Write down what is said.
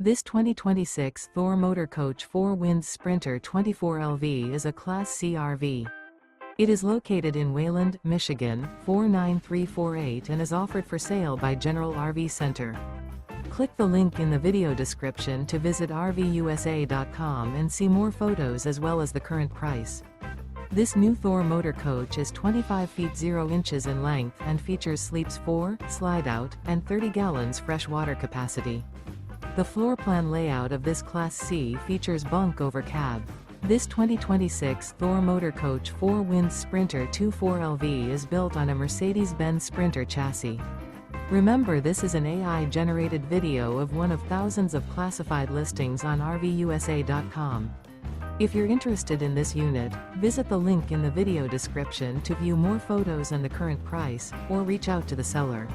This 2026 Thor Motor Coach 4-Wind Sprinter 24LV is a Class C RV. It is located in Wayland, Michigan, 49348 and is offered for sale by General RV Center. Click the link in the video description to visit RVUSA.com and see more photos as well as the current price. This new Thor Motor Coach is 25 feet 0 inches in length and features sleeps 4, slide-out, and 30 gallons fresh water capacity. The floor plan layout of this Class C features bunk over cab. This 2026 Thor Motor Coach 4-Wind Sprinter 24LV is built on a Mercedes Benz Sprinter chassis. Remember, this is an AI-generated video of one of thousands of classified listings on RVUSA.com. If you're interested in this unit, visit the link in the video description to view more photos and the current price, or reach out to the seller.